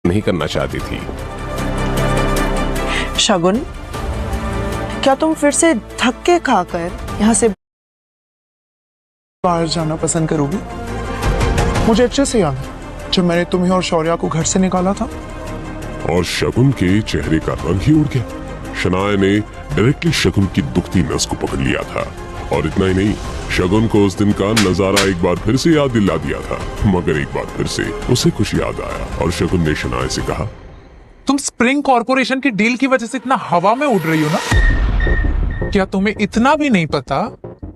नहीं करना चाहती थी। शगुन, क्या तुम फिर से धक्के खाकर यहाँ से बाहर जाना पसंद करोगी? मुझे अच्छे से याद है जब मैंने तुम्हें और शौर्या को घर से निकाला था। और शगुन के चेहरे का रंग ही उड़ गया। शनाया ने डायरेक्टली शगुन की दुखती नस को पकड़ लिया था, और इतना ही नहीं, शगुन को उस दिन का नजारा एक बार फिर से याद दिला दिया था। मगर एक बार फिर से उसे कुछ याद आया और शगुन ने शनाया से कहा, तुम स्प्रिंग कॉर्पोरेशन की डील की वजह से इतना हवा में उड़ रही हो ना? क्या तुम्हें इतना भी नहीं पता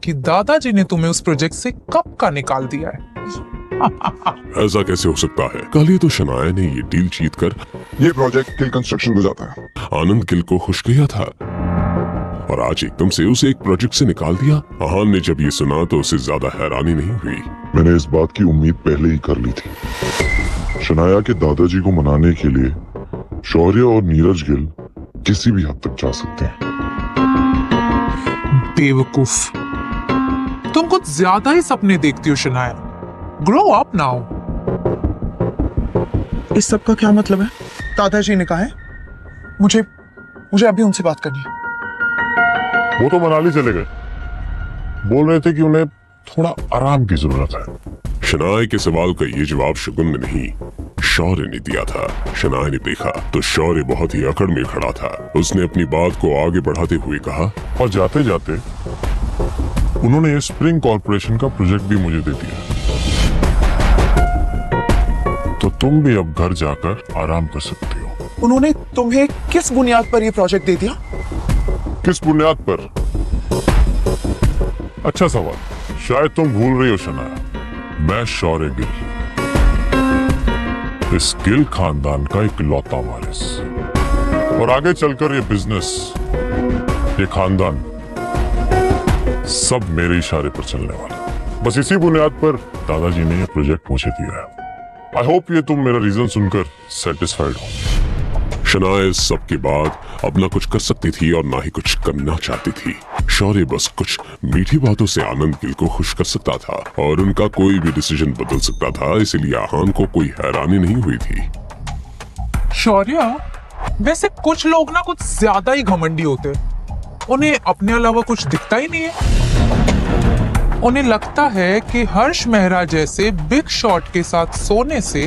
कि दादाजी ने तुम्हें उस प्रोजेक्ट से कब का निकाल दिया है? ऐसा कैसे हो सकता है? कल ही तो शनाया ने ये डील जीतकर ये प्रोजेक्ट किल कंस्ट्रक्शन को जाता है। आनंद गिल को खुश किया था, और आज एकदम से उसे एक प्रोजेक्ट से निकाल दिया। आहान ने जब ये सुना तो उसे ज्यादा हैरानी नहीं हुई। मैंने इस बात की उम्मीद पहले ही कर ली थी। शनाया के दादाजी को मनाने के लिए शौर्य और नीरज गिल किसी भी हद तक जा सकते हैं। बेवकूफ, तुम कुछ ज्यादा ही सपने देखती हो शनाया। Grow up now. इस सब का क्या मतलब है? दादाजी ने कहा है मुझे अभी उनसे बात करनी है। वो तो मनाली चले गए, बोल रहे थे कि उन्हें थोड़ा आराम की जरूरत है। शनाया के सवाल का ये जवाब शगुन ने नहीं, शौर्य ने दिया था। शनाया ने देखा तो शौर्य बहुत ही अकड़ में खड़ा था। उसने अपनी बात को आगे बढ़ाते हुए कहा, और जाते जाते उन्होंने ये स्प्रिंग कॉर्पोरेशन का प्रोजेक्ट भी मुझे दे दिया, तो तुम भी अब घर जाकर आराम कर सकते हो। उन्होंने तुम्हें किस बुनियाद पर ये प्रोजेक्ट दे दिया? किस बुनियाद पर? अच्छा सवाल। शायद तुम भूल रही हो शनाया, मैं शौर्य गिल, इस गिल खानदान का इकलौता वारिस, और आगे चलकर ये बिजनेस, ये खानदान सब मेरे इशारे पर चलने वाला। बस इसी बुनियाद पर दादाजी ने ये प्रोजेक्ट मुझे दिया है। आई होप ये तुम मेरा रीजन सुनकर सेटिस्फाइड हो। शनाया इस सब के बाद अब ना कुछ कर सकती थी और ना ही कुछ करना चाहती थी। शौर्य बस कुछ मीठी बातों से आनंद गिल को खुश कर सकता था और उनका कोई भी डिसीजन बदल सकता था, इसीलिए आहान को कोई हैरानी नहीं हुई थी। शौर्य, वैसे कुछ लोग ना कुछ ज्यादा ही घमंडी होते, उन्हें अपने अलावा कुछ दिखता ही नहीं है। उन्हें लगता है कि हर्ष मेहरा जैसे बिग शॉट के साथ सोने से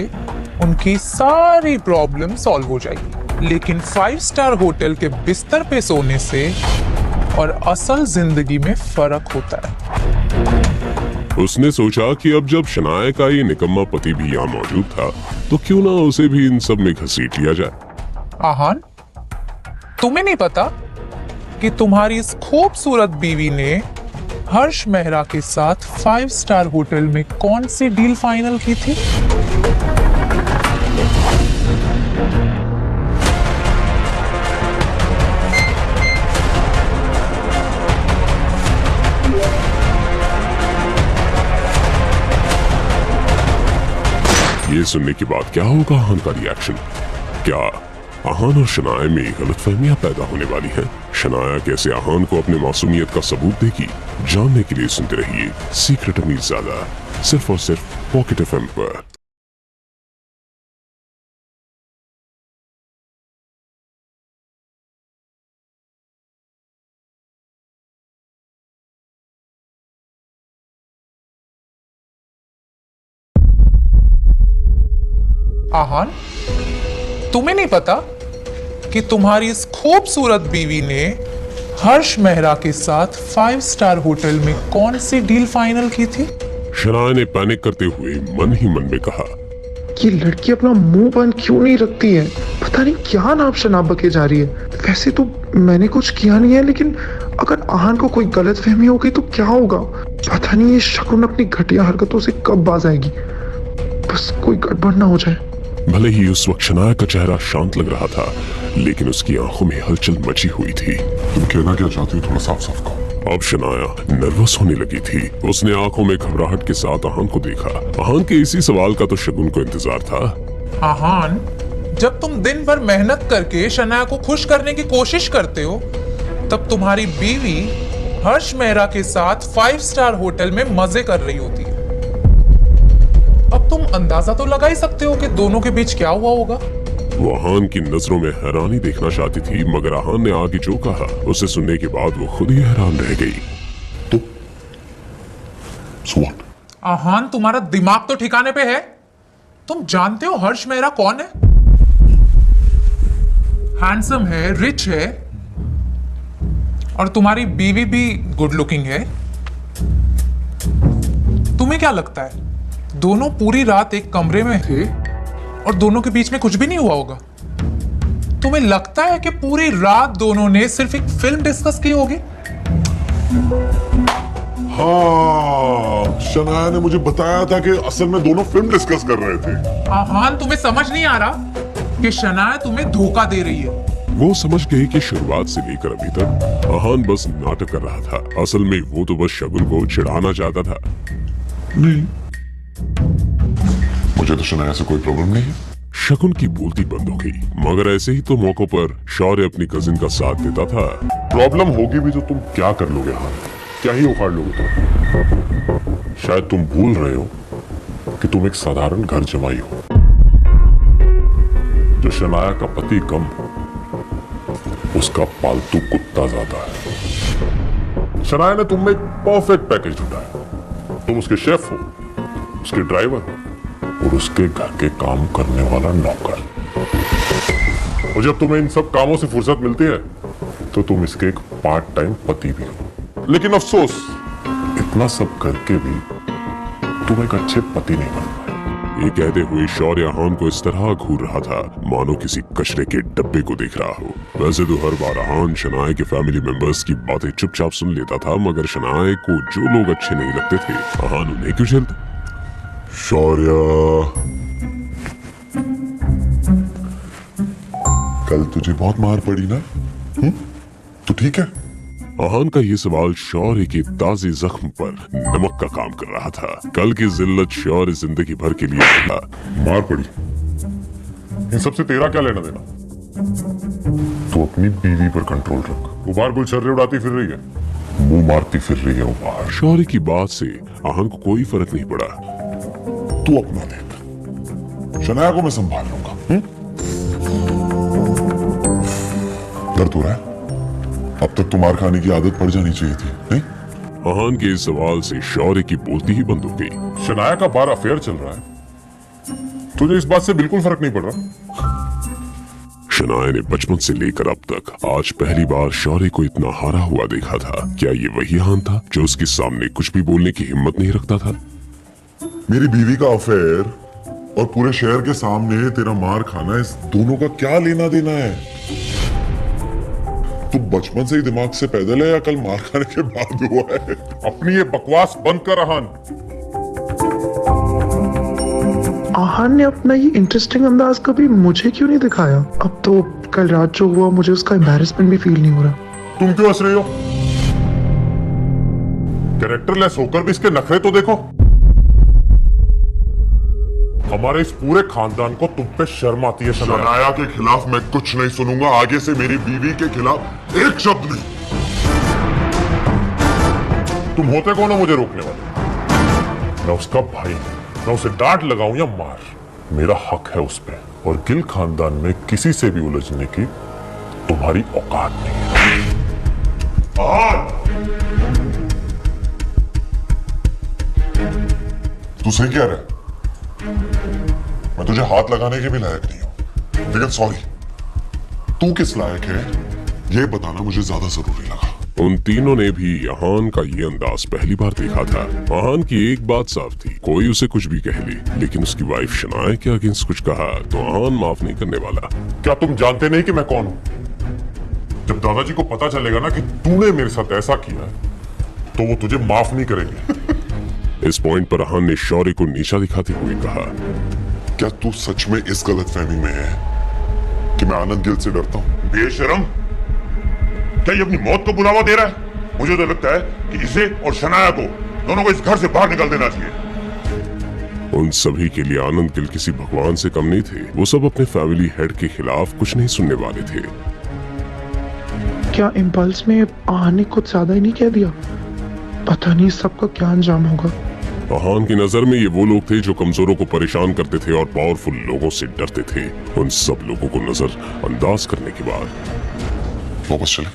उनकी सारी प्रॉब्लम सॉल्व हो जाएगी, लेकिन 5 स्टार होटल के बिस्तर पे सोने से और असल जिंदगी में फर्क होता है। उसने सोचा कि अब जब शनाया का ये निकम्मा पति भी यहाँ मौजूद था तो क्यों ना उसे भी इन सब में घसीट लिया जाए। आहान, तुम्हें नहीं पता कि तुम्हारी इस खूबसूरत बीवी ने हर्ष मेहरा के साथ 5 स्टार होटल में कौन सी डील फाइनल की थी? ये सुनने के बाद क्या होगा आहान का रिएक्शन? क्या आहान और शनाया में गलतफहमियां पैदा होने वाली हैं? शनाया कैसे आहान को अपने मासूमियत का सबूत देगी? जानने के लिए सुनते रहिए सीक्रेट अमीरजादा, सिर्फ और सिर्फ पॉकेट एफएम पर। आहान, तुम्हें नहीं पता कि तुम्हारी इस खूबसूरत बीवी ने हर्ष मेहरा के साथ 5 स्टार होटल में कौन सी डील फाइनल की थी? शनाया ने पैनिक करते हुए मन ही मन में कहा, ये लड़की अपना मुंह बंद क्यों नहीं रखती है? पता नहीं क्या नाप शनाप बके जा रही है। वैसे तो मैंने कुछ किया नहीं है, लेकिन अगर आहान को कोई गलतफहमी हो गई तो क्या होगा? पता नहीं ये शगुन अपनी घटिया हरकतों से कब बाज आएगी। बस कोई गड़बड़ ना हो जाए। भले ही उस वक्त शनाया का चेहरा शांत लग रहा था, लेकिन उसकी आंखों में हलचल मची हुई थी। तुम कहना क्या चाहती हो? थोड़ा साफ साफ कहो। अब शनाया नर्वस होने लगी थी। उसने आंखों में घबराहट के साथ आहान को देखा। आहान के इसी सवाल का तो शगुन को इंतजार था। आहान, जब तुम दिन भर मेहनत करके शनाया को खुश करने की कोशिश करते हो, तब तुम्हारी बीवी हर्ष मेहरा के साथ 5 स्टार होटल में मजे कर रही होती है। अब तुम अंदाजा तो लगा ही सकते हो कि दोनों के बीच क्या हुआ होगा। वो आहान की नजरों में हैरानी देखना चाहती थी, मगर आहान ने आगे जो कहा उसे सुनने के बाद वो खुद ही हैरान रह गई। तो स्वाट आहान, तुम्हारा दिमाग तो ठिकाने पे है? तुम जानते हो हर्ष मेहरा कौन है? हैंडसम है, रिच है, और तुम्हारी बीवी भी गुड लुकिंग है। तुम्हें क्या लगता है दोनों पूरी रात एक कमरे में थे और दोनों के बीच में कुछ भी नहीं हुआ होगा? तुम्हें लगता है कि पूरी रात दोनों ने सिर्फ एक फिल्म डिस्कस की होगी? हाँ, शनाया ने मुझे बताया था कि असल में दोनों फिल्म डिस्कस कर रहे थे। आहान, तुम्हें समझ नहीं आ रहा कि शनाया तुम्हें धोखा दे रही है? वो समझ गई कि शुरुआत से लेकर अभी तक आहान बस नाटक कर रहा था। असल में वो तो बस शगुन को चिढ़ाना चाहता था। नहीं, मुझे तो शनाया से कोई प्रॉब्लम नहीं है। शगुन की बोलती बंद हो गई, मगर ऐसे ही तो मौकों पर शौर्य अपनी कजिन का साथ देता था। प्रॉब्लम होगी भी तो तुम क्या कर लोगे? हाँ, क्या ही उखाड़ लोगे तुम? शायद तुम भूल रहे हो कि तुम एक साधारण घर जमाई हो। जो शनाया का पति कम, उसका पालतू कुत्ता ज्यादा है। शनाया ने तुम में एक परफेक्ट पैकेज ढूंढा। तुम उसके शेफ हो, उसके ड्राइवर हो और उसके घर के काम करने वाला नौकर। और जब तुम्हें इन सब कामों से फुर्सत मिलती है तो तुम इसके एक पार्ट टाइम पति भी हो। लेकिन अफसोस, इतना सब करके भी तुम एक अच्छे पति नहीं बन पाए। ये कहते हुए शौर्य आहान को इस तरह घूर रहा था मानो किसी कचरे के डब्बे को देख रहा हो। वैसे तो हर बार आहान शनाया के फैमिली मेंबर्स की बातें चुपचाप सुन लेता था, मगर शनाया को जो लोग अच्छे नहीं लगते थे आहान उन्हें क्यों झेलता? शौर्य, कल तुझे बहुत मार पड़ी ना? तो ठीक है? आहान का ये सवाल शौर्य के ताजे जख्म पर नमक का काम कर रहा था। कल की जिल्लत शौर्य जिंदगी भर के लिए था। मार पड़ी, इन सबसे तेरा क्या लेना देना? तू अपनी बीवी पर कंट्रोल रख। वो बाहर गुलछर्रे उड़ाती फिर रही है, मुंह मारती फिर रही है वो बाहर। शौर्य की बात से आहान को कोई फर्क नहीं पड़ा। तू अपना देख, शनाया को मैं संभाल लूंगा। दर्द हो रहा है? अब तक तो मार खाने की आदत पड़ जानी चाहिए थी, नहीं? आहान के इस सवाल से शौर्य की बोलती ही बंद हो गई। शनाया का बार अफेयर चल रहा है, तुझे इस बात से बिल्कुल फर्क नहीं पड़ रहा? शनाया ने बचपन से लेकर अब तक आज पहली बार शौर्य को इतना हारा हुआ देखा था। क्या ये वही आहान था जो उसके सामने कुछ भी बोलने की हिम्मत नहीं रखता था? मेरी बीवी का अफेयर और पूरे शहर के सामने तेरा मार खाना, इस दोनों का क्या लेना देना है? तू बचपन से ही दिमाग से पैदल है या कल मार खाने के बाद हुआ है? अपनी ये बकवास बंद कर आहान। आहान ने अपना ये इंटरेस्टिंग अंदाज कभी मुझे क्यों नहीं दिखाया? अब तो कल रात जो हुआ मुझे उसका एम्बैरेसमेंट भी फील नहीं हो रहा। तुम क्यों हंस रही हो? कैरेक्टरलेस होकर भी इसके नखरे तो देखो। हमारे इस पूरे खानदान को तुम पे शर्म आती है। शनाया के खिलाफ मैं कुछ नहीं सुनूंगा आगे से, मेरी बीवी के खिलाफ एक शब्द नहीं। तुम होते कौन हो मुझे रोकने वाले? मैं उसका भाई, मैं उसे डांट लगाऊं या मार, मेरा हक है उस पे। और गिल खानदान में किसी से भी उलझने की तुम्हारी औकात नहीं है। तू सही कह रहा है, मैं तुझे हाथ लगाने के भी लायक नहीं हूं, लेकिन सॉरी, तू किस लायक है ये बताना मुझे ज्यादा जरूरी लगा। उन तीनों ने भी आहान का ये अंदाज पहली बार देखा था। आहान की एक बात साफ थी, कोई उसे कुछ भी कह ले, लेकिन उसकी वाइफ शनाया के अगेंस्ट कुछ कहा तो आहान माफ नहीं करने वाला। क्या तुम जानते नहीं कि मैं कौन हूं? जब दादाजी को पता चलेगा ना कि तूने मेरे साथ ऐसा किया तो वो तुझे माफ नहीं करेंगे। इस पॉइंट पर आहान ने शौर्य को नीचा दिखाते हुए कहा, क्या तू सच में इस गलतफहमी में है कि मैं आनंद गिल से डरता हूं? बेशरम, क्या ये अपनी मौत को बुलावा दे रहा है? मुझे तो लगता है कि इसे और शनाया को दोनों को इस घर से बाहर निकल देना चाहिए। उन सभी के लिए आनंद गिल किसी भगवान से कम नहीं थे। वो सब अपने फैमिली हेड के खिलाफ कुछ नहीं सुनने वाले थे। क्या इम्पल्स में आहान ने कुछ ज्यादा ही नहीं कह दिया? पता नहीं सबका क्या अंजाम होगा। अहान की नजर में ये वो लोग थे जो कमजोरों को परेशान करते थे और पावरफुल लोगों से डरते थे। उन सब लोगों को नजर अंदाज करने के बाद वापस चले।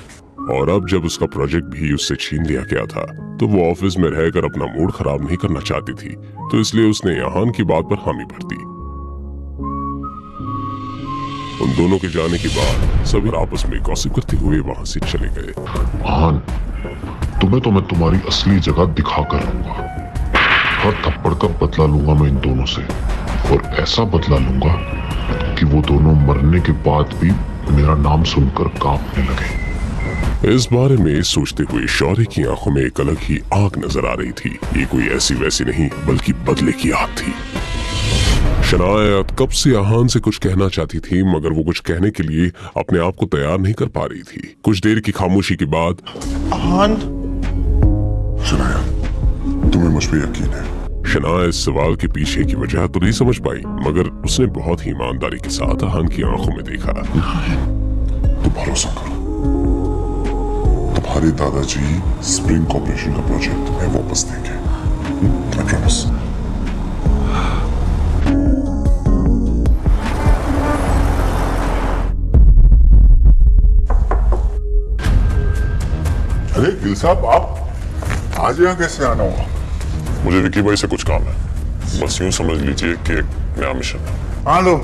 और अब जब उसका प्रोजेक्ट भी उससे छीन लिया गया था तो वो ऑफिस में रहकर अपना मूड खराब नहीं करना चाहती थी, तो इसलिए उसने अहान की बात पर हामी भर दी। उन दोनों के जाने के बाद सभी आपस में गॉसिप करते हुए वहां से चले गए। आहान, तुम्हें तो मैं तुम्हारी असली जगह दिखा कर रहूंगा। हर थप्पड़ का बदला लूंगा मैं इन दोनों से, और ऐसा बदला लूंगा कि वो दोनों मरने के बाद भी मेरा नाम सुनकर कांपने लगे। इस बारे में सोचते हुए शौर्य की आंखों में एक अलग ही आग नजर आ रही थी। ये कोई ऐसी वैसी नहीं बल्कि बदले की आग थी। शनाया कब से अहान से कुछ कहना चाहती थी, मगर वो कुछ कहने के लिए अपने आप को तैयार नहीं कर पा रही थी। कुछ देर की खामोशी के बाद अहान, शनाया, तुम्हें मुझ पर यकीन है? शनाया इस सवाल के पीछे की वजह तो नहीं समझ पाई, मगर उसने बहुत ही ईमानदारी के साथ अहान की आंखों में देखा। तो भरोसा करो, तुम्हारे दादाजी स्प्रिंग कॉर्पोरेशन का प्रोजेक्ट तुम्हें वापस देंगे। I promise। अरे गिल साहब, आप आज यहाँ कैसे आना हुआ? मुझे विकी भाई से कुछ काम है, बस यूं समझ लीजिए कि एक नया मिशन है। हाँ लो।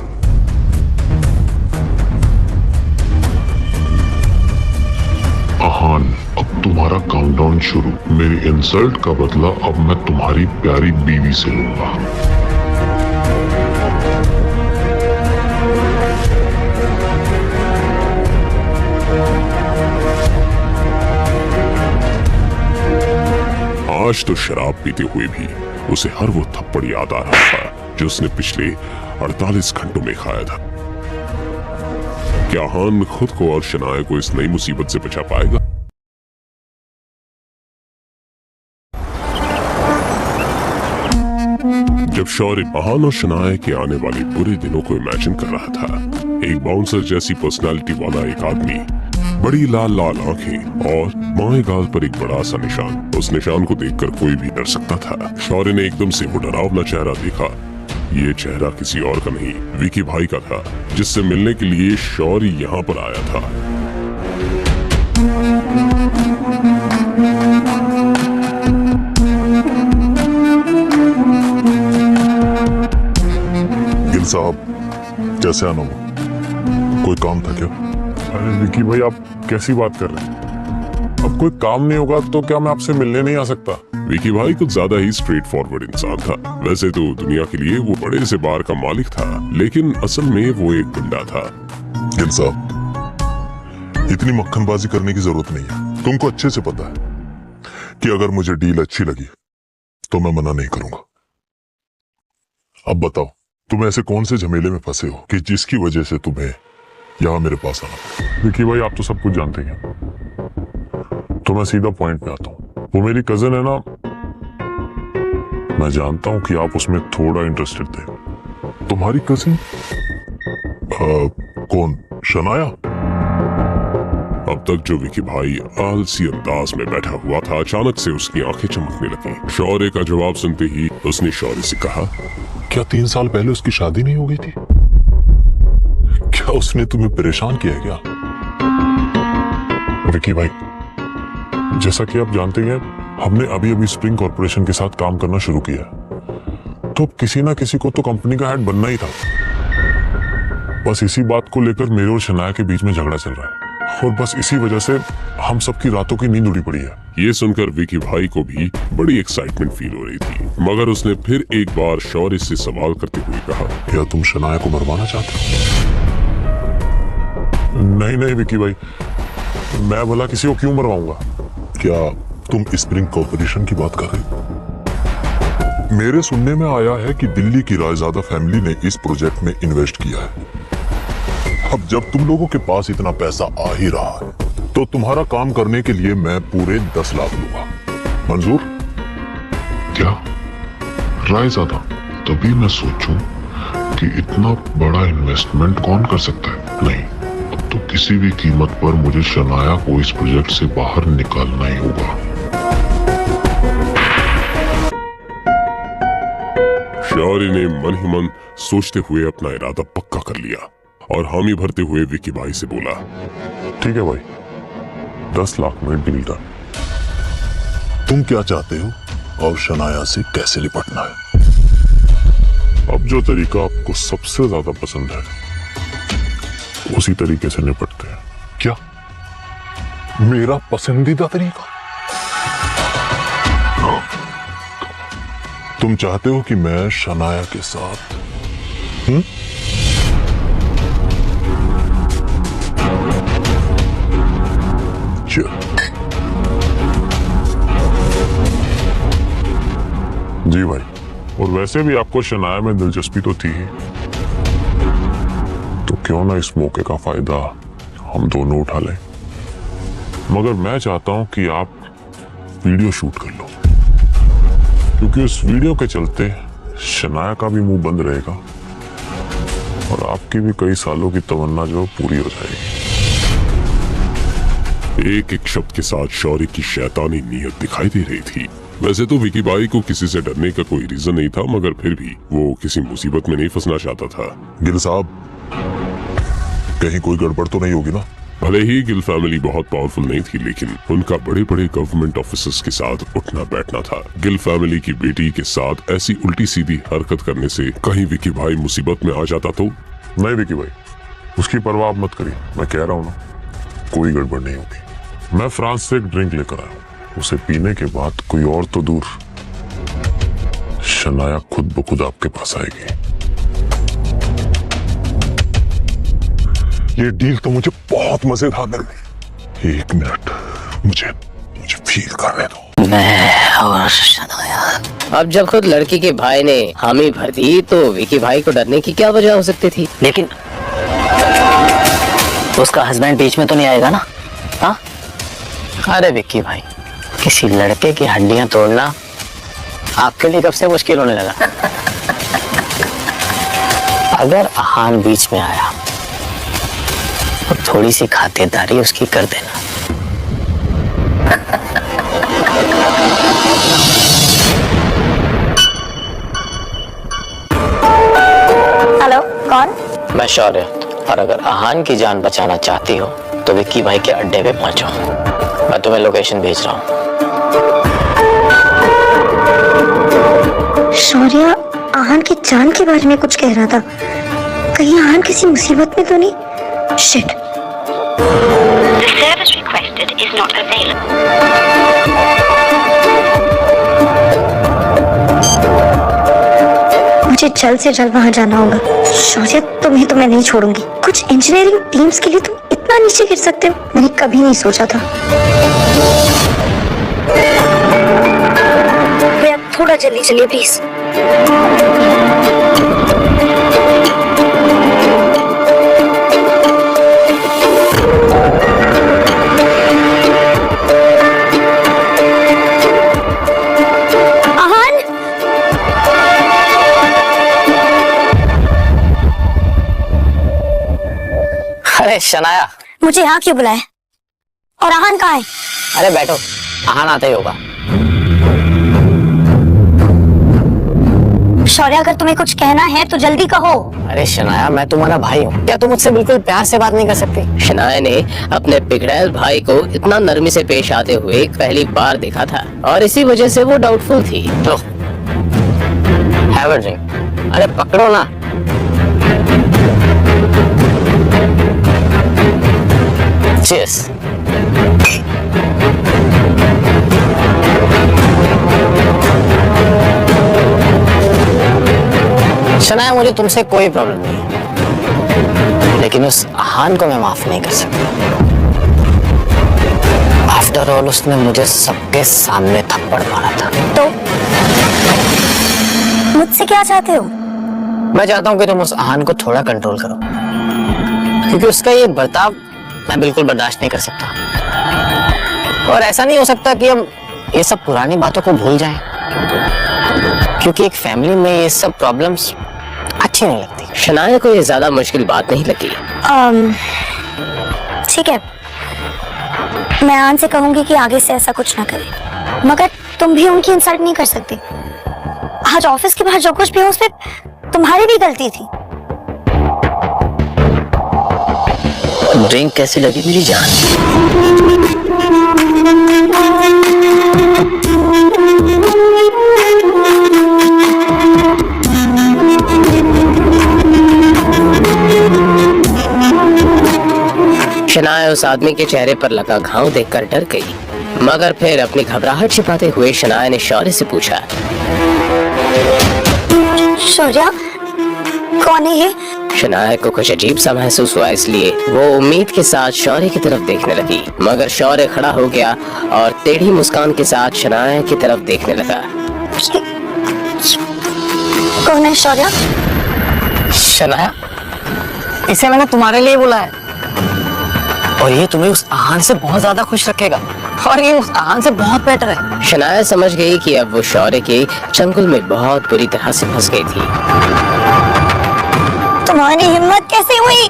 आहान, अब तुम्हारा काउंटडाउन शुरू। मेरी इंसल्ट का बदला अब मैं तुम्हारी प्यारी बीवी से लूंगा। आज तो शराब पीते हुए भी उसे हर वो थप्पड़ याद आ रहा था जो उसने पिछले 48 घंटों में खाया था। क्या अहान खुद को और शनाया को इस नई मुसीबत से बचा पाएगा? जब शौर्य अहान और शनाया के आने वाले बुरे दिनों को इमेजिन कर रहा था, एक बाउंसर जैसी पर्सनालिटी वाला एक आदमी, बड़ी लाल लाल आंखें और बाएं गाल पर एक बड़ा सा निशान। उस निशान को देखकर कोई भी डर सकता था। शौर्य ने एकदम से वो डरावना चेहरा देखा। ये चेहरा किसी और का नहीं, विकी भाई का था, जिससे मिलने के लिए शौर्य यहाँ पर आया था। गिल साहब, कैसे आना हुआ? कोई काम था क्या? अरे विकी भाई, आप कैसी बात कर रहे हैं? अब कोई काम नहीं होगा तो क्या मैं आपसे मिलने नहीं आ सकता? विकी भाई कुछ ज्यादा ही स्ट्रेट फॉरवर्ड इंसान था। वैसे तो दुनिया के लिए वो बड़े से बार का मालिक था, लेकिन असल में वो एक गुंडा था। गिल साहब, इतनी मक्खनबाजी करने की जरूरत नहीं है। तुमको अच्छे से पता है कि अगर मुझे डील अच्छी लगी तो मैं मना नहीं करूंगा। अब बताओ, तुम ऐसे कौन से झमेले में फंसे हो कि जिसकी वजह से तुम्हें यहाँ मेरे पास आना? विकी भाई, आप तो सब कुछ जानते हैं, तो मैं सीधा पॉइंट पे आता हूँ। वो मेरी कजन है ना, मैं जानता हूँ कि आप उसमें थोड़ा इंटरेस्टेड थे। तुम्हारी कजिन? कौन? शनाया? अब तक जो विकी भाई आलसी अंदाज में बैठा हुआ था, अचानक से उसकी आंखें चमकने लगी। शौर्य का जवाब सुनते ही उसने शौर्य से कहा, क्या 3 साल पहले उसकी शादी नहीं हो गई थी? क्या उसने तुम्हें परेशान किया है क्या? विकी भाई, जैसा कि आप जानते हैं, हमने अभी अभी स्प्रिंग कॉर्पोरेशन के साथ काम करना शुरू किया है, तो किसी ना किसी को तो कंपनी का हेड बनना ही था। बस इसी बात को लेकर मेरे और शनाया के बीच में झगड़ा चल रहा है, और बस इसी वजह से हम सबकी रातों की नींद उड़ी पड़ी है। ये सुनकर विकी भाई को भी बड़ी एक्साइटमेंट फील हो रही थी, मगर उसने फिर एक बार शौर्य से सवाल करते हुए कहा, क्या तुम शनाया को मरवाना चाहते हो? नहीं नहीं विकी भाई, मैं भला किसी को क्यों मरवाऊंगा? क्या तुम स्प्रिंग कॉर्पोरेशन की बात कर रहे हो? मेरे सुनने में आया है कि दिल्ली की रायजादा फैमिली ने इस प्रोजेक्ट में इन्वेस्ट किया है। अब जब तुम लोगों के पास इतना पैसा आ ही रहा है, तो तुम्हारा काम करने के लिए मैं पूरे 10 लाख लूंगा। मंजूर? क्या रायजादा? तभी मैं सोचूं कि इतना बड़ा इन्वेस्टमेंट कौन कर सकता है। नहीं, अब तो किसी भी कीमत पर मुझे शनाया को इस प्रोजेक्ट से बाहर निकालना ही होगा। शौर्य ने मन ही मन सोचते हुए अपना इरादा पक्का कर लिया और हामी भरते हुए विकी भाई से बोला, ठीक है भाई, 10 लाख में डील डन। तुम क्या चाहते हो और शनाया से कैसे निपटना है? अब जो तरीका आपको सबसे ज्यादा पसंद है उसी तरीके से निपटते हैं। क्या मेरा पसंदीदा तरीका? तुम चाहते हो कि मैं शनाया के साथ चल जी भाई, और वैसे भी आपको शनाया में दिलचस्पी तो थी ही, तो क्यों ना इस मौके का फायदा हम दोनों उठा लें। मगर मैं चाहता हूं कि आप वीडियो शूट कर लो, क्योंकि उस वीडियो के चलते शनाया का भी मुंह बंद रहेगा और आपकी भी कई सालों की तमन्ना जो पूरी हो जाएगी। एक एक शब्द के साथ शौर्य की शैतानी नीयत दिखाई दे रही थी। वैसे तो विकी भाई को किसी से डरने का कोई रीजन नहीं था, मगर फिर भी वो किसी मुसीबत में नहीं फंसना चाहता था। गिल साहब, कहीं कोई गड़बड़ तो नहीं होगी ना? भले ही गिल फैमिली बहुत पावरफुल नहीं थी, लेकिन उनका बड़े बड़े गवर्नमेंट ऑफिसर्स के साथ उठना बैठना था। गिल फैमिली की बेटी के साथ ऐसी उल्टी सीधी हरकत करने से कहीं विकी भाई मुसीबत में आ जाता तो? नहीं विकी भाई, उसकी परवाह मत करिए, मैं कह रहा हूं ना, कोई गड़बड़ नहीं होगी। मैं फ्रांस से एक ड्रिंक लेकर आया हूं, उसे पीने के बाद कोई और तो दूर, शनाया खुद ब खुद आपके पास आएगी। ये डील तो मुझे बहुत मजेदार लग रही। एक मिनट, मुझे फील करने दो। मैं और शनाया, अब जब खुद लड़की के भाई ने हामी भर दी तो विकी भाई को डरने की क्या वजह हो सकती थी? लेकिन उसका हस्बैंड बीच में तो नहीं आएगा ना? हाँ? अरे विक्की भाई, किसी लड़के की हड्डियां तोड़ना आपके लिए कब से मुश्किल होने लगा? अगर आहान बीच में आया तो थोड़ी सी खातिरदारी उसकी कर देना। हेलो, कौन? मैं शौर्य, और अगर आहान की जान बचाना चाहती हो तो विक्की भाई के अड्डे पे पहुंचो। मैं तुम्हें लोकेशन भेज रहा हूँ। शौर्य आहान की जान के बारे में कुछ कह रहा था। कहीं आहान किसी मुसीबत में तो नहीं? Shit. The service requested is not available. मुझे जल्द से जल्द वहां जाना होगा। शौर्य, तुम्हें तो मैं नहीं छोड़ूंगी। कुछ इंजीनियरिंग टीम्स के लिए तुम इतना नीचे गिर सकते हो, मैंने कभी नहीं सोचा था। भैया थोड़ा जल्दी चलिए प्लीज। अरे शनाया, मुझे यहाँ क्यों बुलाया? और आहान कहाँ है? अरे बैठो, आहान आता ही होगा। शौर्य, अगर तुम्हें कुछ कहना है तो जल्दी कहो। अरे शनाया, मैं तुम्हारा भाई हूँ, क्या तुम मुझसे बिल्कुल प्यार से बात नहीं कर सकती? शनाया ने अपने बिगड़ैल भाई को इतना नरमी से पेश आते हुए पहली बार देखा था और इसी वजह से वो डाउटफुल थी। तो हैव अ ड्रिंक। अरे पकड़ो ना। Cheers. शनाया, मुझे तुमसे कोई प्रॉब्लम नहीं है, लेकिन उस आहान को मैं माफ नहीं कर सकता। आफ्टर ऑल उसने मुझे सबके सामने थप्पड़ मारा था। तो मुझसे क्या चाहते हो? मैं चाहता हूँ कि तुम उस आहान को थोड़ा कंट्रोल करो, क्योंकि उसका ये बर्ताव मैं बिल्कुल बर्दाश्त नहीं कर सकता। और ऐसा नहीं हो सकता कि हम ये सब पुरानी बातों को भूल जाएं, क्योंकि एक फैमिली में ये सब प्रॉब्लम्स अच्छी नहीं लगती। शनाया को ये ज्यादा मुश्किल बात नहीं लगी। ठीक है, मैं आहान से कहूंगी कि आगे से ऐसा कुछ ना करे, मगर तुम भी उनकी इंसल्ट नहीं कर सकती। आज ऑफिस के बाहर जो कुछ भी हो उसमें तुम्हारी भी गलती थी। ड्रिंक कैसी लगी मेरी जान? शनाया उस आदमी के चेहरे पर लगा घाव देखकर डर गई, मगर फिर अपनी घबराहट छिपाते हुए शनाया ने शौर्य से पूछा, शौर्य कौन है ये? शनाया को कुछ अजीब सा महसूस हुआ, इसलिए वो उम्मीद के साथ शौर्य की तरफ देखने लगी, मगर शौर्य खड़ा हो गया और टेढ़ी मुस्कान के साथ शनाया की तरफ देखने लगा। कौन है शौर्य? शनाया, इसे मैंने तुम्हारे लिए बुलाया और ये तुम्हें उस आहान से बहुत ज्यादा खुश रखेगा और ये उस आहान से बहुत बेटर है। शनाया समझ गई कि अब वो शौर्य के चंगुल में बहुत बुरी तरह से फंस गई थी। तुम्हारी हिम्मत कैसे हुई?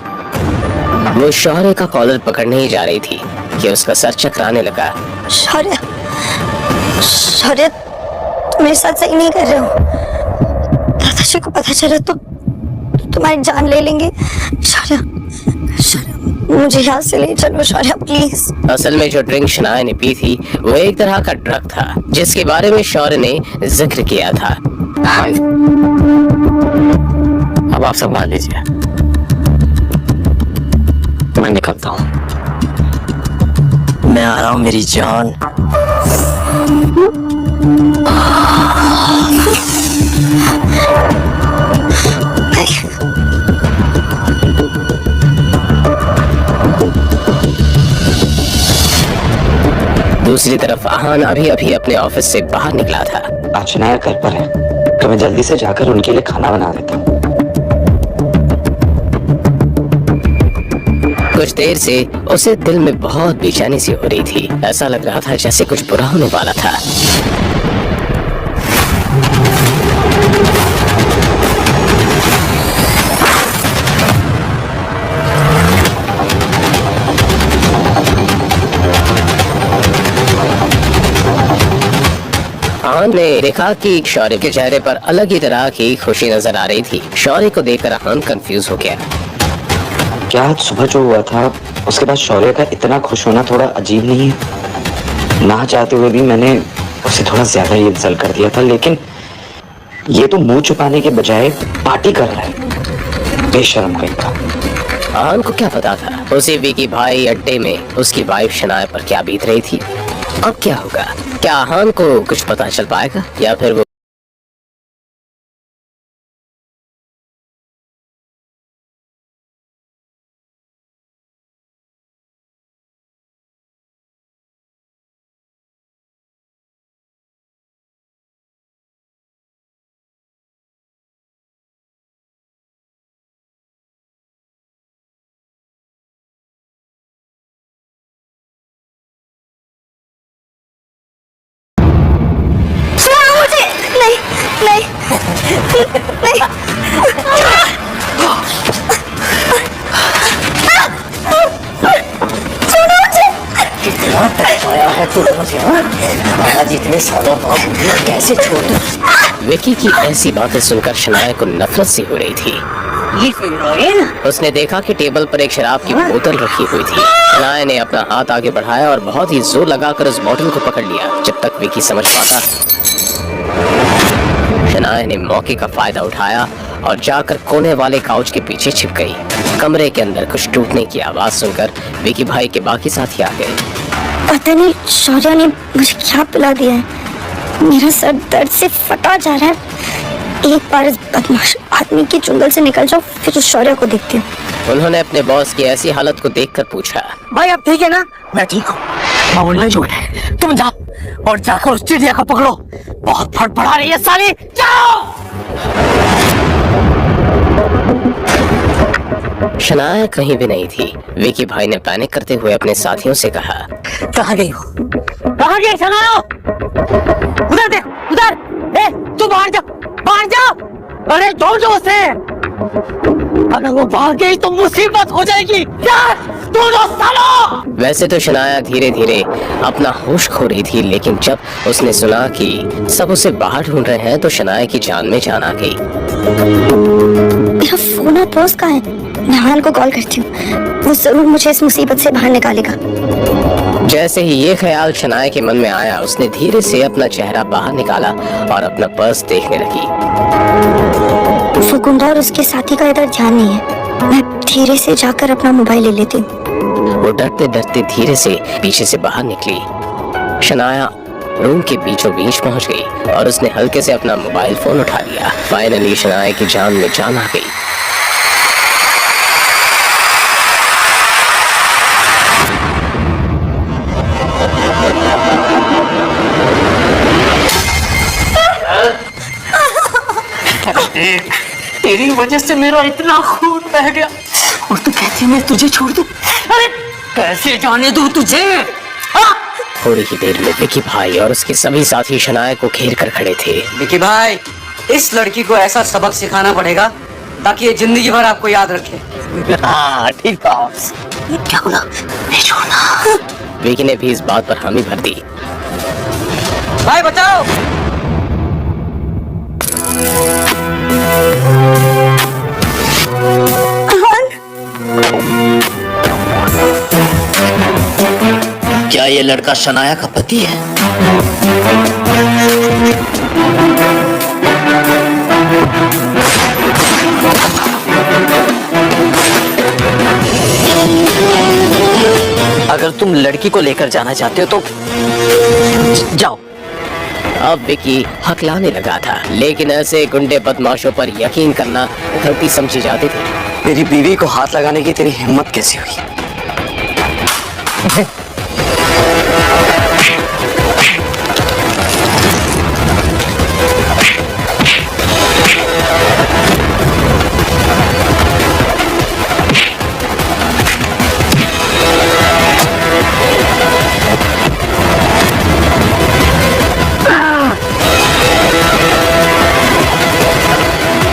वो शौर्य का कॉलर पकड़ने ही जा रही थी कि उसका सर चकराने लगा। शौर्य, शौर्य तुम मेरे साथ सही नहीं कर रहे हो। दादाजी को पता चला तो तुम्हारी जान ले लेंगे। शौर्य, शौर्य मुझे यहाँ से ले चलो शौर्य प्लीज। असल में जो ड्रिंक शनाया ने पी थी वो एक तरह का ड्रग था जिसके बारे में शौर्य ने जिक्र किया था। अब आप संभाल लीजिए, मैं निकलता हूँ। मैं आ रहा हूँ मेरी जान। दूसरी तरफ आहान अभी अभी अपने ऑफिस से बाहर निकला था। आज शनाया घर पर है तो मैं जल्दी से जाकर उनके लिए खाना बना देता हूँ। कुछ देर से उसे दिल में बहुत बेचैनी सी हो रही थी। ऐसा लग रहा था जैसे कुछ बुरा होने वाला था। आहान ने देखा कि शौर्य के चेहरे पर अलग ही तरह की खुशी नजर आ रही थी। शौर्य को देखकर आहान कंफ्यूज हो गया। क्या आज सुबह जो हुआ था उसके बाद शौर्य का इतना खुश होना थोड़ा अजीब नहीं है? ना चाहते हुए भी मैंने उसे थोड़ा ज्यादा ही इंसल्ट कर दिया था, लेकिन ये तो मुंह छुपाने के बजाय पार्टी कर रहा है। बेशर्म कहीं का। आहान को क्या पता था उसी विकी भाई अड्डे में उसकी वाइफ शनाया पर क्या बीत रही थी। अब क्या होगा? क्या आहान को कुछ पता चल पाएगा या फिर वो नहीं नहीं कैसे छोड़ दूं? विकी की ऐसी बातें सुनकर शनाया को नफरत सी हो रही थी। उसने देखा कि टेबल पर एक शराब की बोतल रखी हुई थी। शनाया ने अपना हाथ आगे बढ़ाया और बहुत ही जोर लगाकर उस बोतल को पकड़ लिया। जब तक विकी समझ पाता, शनाया ने मौके का फायदा उठाया और जाकर कोने वाले काउच के पीछे छिप गई। कमरे के अंदर कुछ टूटने की आवाज सुनकर विकी भाई के बाकी साथी आ गए। पता नहीं शौर्य ने मुझे क्या पिला दिया है, मेरा सर दर्द से फटा जा रहा है। एक बार इस बदमाश आदमी की चुंगल से निकल जाओ, फिर उस शौर्य को देखती हूँ। उन्होंने अपने बॉस की ऐसी हालत को देखकर पूछा, भाई आप ठीक है ना? मैं ठीक हूँ, मामूली झूठ है। तुम जाओ और जाकर उस चिड़िया को पकड़ो, बहुत फड़फड़ा रही है साली। जाओ। शनाया कहीं भी नहीं थी। विकी भाई ने पैनिक करते हुए अपने साथियों से कहा, कहाँ गई हो? कहाँ गई शनाया? उधर देख, उधर। ए, तू बाहर जा, बाहर जा। अरे ढूंढो उसे, अगर वो भाग गई तो मुसीबत हो जाएगी। ढूंढो सालो। वैसे तो शनाया धीरे धीरे अपना होश खो रही थी, लेकिन जब उसने सुना कि सब उसे बाहर ढूंढ रहे हैं तो शनाया की जान में जान आ गई। मेरा फोन और पर्स कहाँ है? मैं अहान को कॉल करती हूँ, वो जरूर मुझे इस मुसीबत से बाहर निकालेगा। जैसे ही ये ख्याल शनाया के मन में आया, उसने धीरे से अपना चेहरा बाहर निकाला और अपना पर्स देखने लगी। वो गुंडा और उसके साथी का इधर ध्यान नहीं है। मैं धीरे से जाकर अपना मोबाइल ले लेती हूँ। वो डरते डरते धीरे से पीछे से बाहर निकली। शनाया रूम के बीचों बीच पहुंच गई और उसने हल्के से अपना मोबाइल फोन उठा लिया। फाइनली शनाया की जान में जान आ गई। तेरी वजह से मेरा इतना खून बह गया और तू कहती है मैं तुझे छोड़ दूं? अरे कैसे जाने दूं तुझे? थोड़ी ही देर में विकी भाई और उसके सभी साथी शनाया को घेर कर खड़े थे। विकी भाई, इस लड़की को ऐसा सबक सिखाना पड़ेगा ताकि ये जिंदगी भर आपको याद रखे। हाँ ठीक है। क्या बोला? नहीं छोड़ना। विकी ने भी इस बात पर हामी भर दी। भाई बचाओ। क्या ये लड़का शनाया का पति है? अगर तुम लड़की को लेकर जाना चाहते हो तो जाओ। अब विकी हकलाने लगा था, लेकिन ऐसे गुंडे बदमाशों पर यकीन करना गलती समझी जाती थी। तेरी बीवी को हाथ लगाने की तेरी हिम्मत कैसे हुई?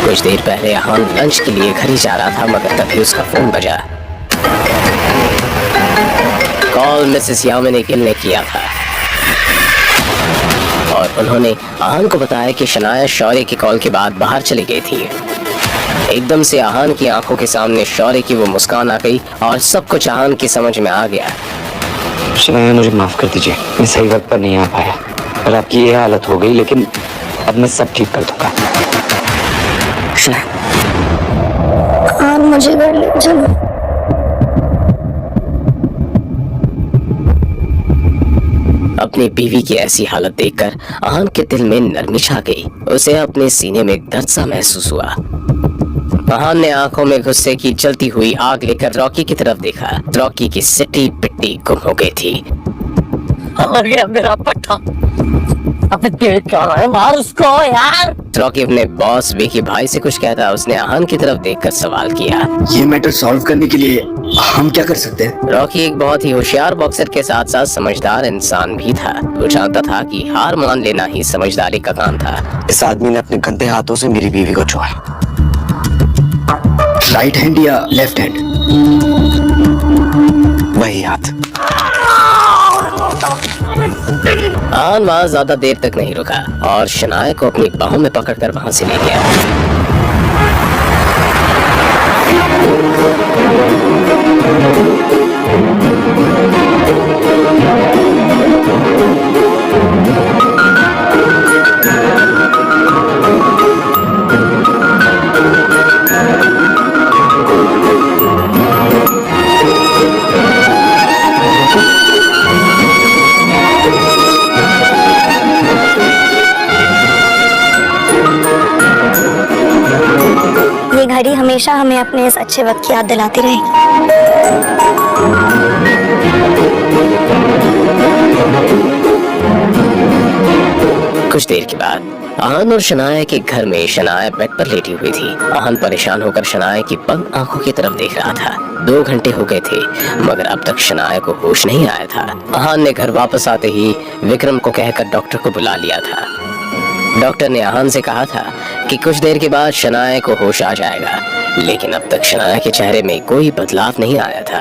कुछ देर पहले अहान लंच के लिए घर ही जा रहा था, मगर तभी उसका फोन बजा। कॉल मिसेस यामिनी गिल ने किया था और उन्होंने अहान को बताया कि शनाया शौर्य की कॉल के बाद बाहर चली गई थी। एकदम से अहान की आंखों के सामने शौर्य की वो मुस्कान आ गई और सब कुछ अहान की समझ में आ गया। शनाया, मुझे माफ कर दीजिए, मैं सही वक्त पर नहीं आ पाया और आपकी ये हालत हो गई, लेकिन अब मैं सब ठीक कर दूंगा। हाँ, मुझे घर ले चलो। अपनी बीवी की ऐसी हालत देखकर अहान के दिल में नरमी छा गई। उसे अपने सीने में दर्द सा महसूस हुआ। अहान ने आंखों में गुस्से की जलती हुई आग लेकर रॉकी की तरफ देखा। रॉकी की सिट्टी पिट्टी गुम हो गई थी। आ गया मेरा पट्टा। अबे देख क्या है, मार उसको यार। रॉकी अपने बॉस विकी भाई से कुछ कहता, उसने अहान की तरफ देखकर सवाल किया, ये मैटर सॉल्व करने के लिए हम क्या कर सकते हैं? रॉकी एक बहुत ही होशियार बॉक्सर के साथ साथ समझदार इंसान भी था। वो जानता था कि हार मान लेना ही समझदारी का काम था। इस आदमी ने अपने गंदे हाथों से मेरी बीवी को छुआ। राइट हैंड या लेफ्ट हैंड? वही हाथ। अहान वहाँ ज्यादा देर तक नहीं रुका और शनाया को अपनी बाहों में पकड़कर वहाँ से ले गया। ये घड़ी हमेशा हमें अपने इस अच्छे वक्त की याद दिलाती रहेगी। कुछ देर के बाद अहान और शनाया के घर में शनाया बेड पर लेटी हुई थी। अहान परेशान होकर शनाया की बंद आंखों की तरफ देख रहा था। 2 घंटे हो गए थे मगर अब तक शनाया को होश नहीं आया था। अहान ने घर वापस आते ही विक्रम को कहकर डॉक्टर को बुला लिया था। डॉक्टर ने आहान से कहा था कि कुछ देर के बाद शनाया को होश आ जाएगा, लेकिन अब तक शनाया के चेहरे में कोई बदलाव नहीं आया था।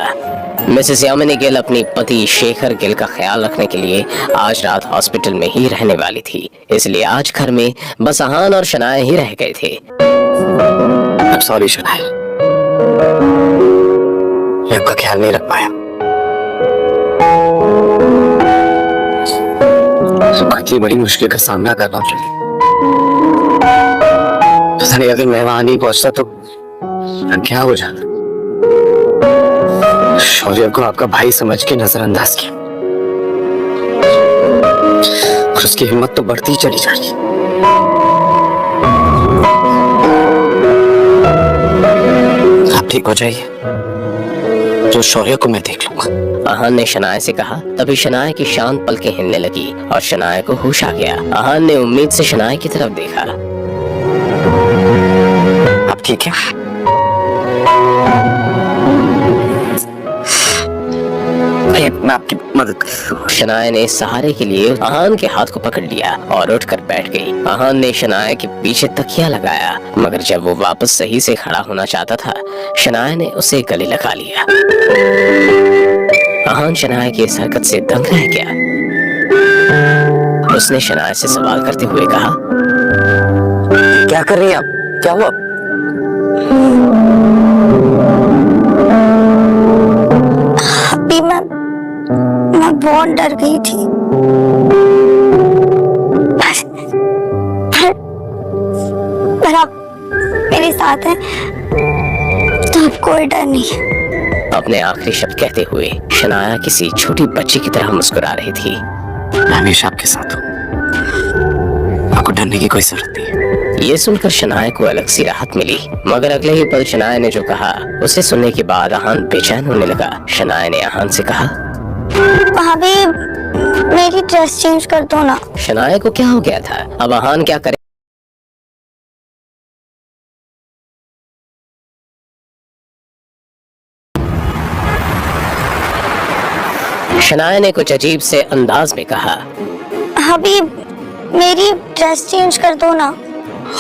मिसेस यामिनी गिल अपनी पति शेखर गिल का ख्याल रखने के लिए आज रात हॉस्पिटल में ही रहने वाली थी, इसलिए आज घर में बस आहान और शनाया ही रह गए थे। सॉरी शनाया, मैं आपका ख्याल नहीं रख पाया। इतनी बड़ी मुश्किल का सामना कर रहा हूँ, पता नहीं अगर मैं वहां नहीं पहुंचता तो क्या हो जाता। शौर्य को आपका भाई समझ के नजरअंदाज किया और उसकी हिम्मत तो बढ़ती ही चली जा रही। आप ठीक हो जाइए, जो शौर्य को मैं देख लूंगा। आहान ने शनाया से कहा। तभी शनाया की शांत पलकें हिलने लगी और शनाया को होश आ गया। आहान ने उम्मीद से शनाया की तरफ देखा। आप ठीक है? मैं आपकी मदद कर। शनाया ने सहारे के लिए आहान के हाथ को पकड़ लिया और उठकर बैठ गई। आहान ने शनाया के पीछे तकिया लगाया, मगर जब वो वापस सही से खड़ा होना चाहता था, शनाया ने उसे गले लगा लिया। आहान शनाया की इस हरकत से दंग रह गया। उसने शनाया से सवाल करते हुए कहा, क्या कर रही हैं आप? क्या हुआ? अभी मैं बहुत डर गई थी, पर आप मेरे साथ हैं तो अब कोई डर नहीं है। अपने आखिरी शब्द कहते हुए शनाया किसी छोटी बच्ची की तरह मुस्कुरा रही थी। मैं हमेशा आपके साथ हूँ, आपको डरने की कोई जरूरत नहीं है। ये सुनकर शनाया को अलग सी राहत मिली, मगर अगले ही पल शनाया ने जो कहा उसे सुनने के बाद आहान बेचैन होने लगा। शनाया ने आहान से कहा, भाभी मेरी ड्रेस चेंज कर दो ना। शनाया को क्या हो गया था? अब आहान क्या करे? शनाया ने कुछ अजीब से अंदाज में कहा, अभी मेरी ड्रेस चेंज कर दो ना।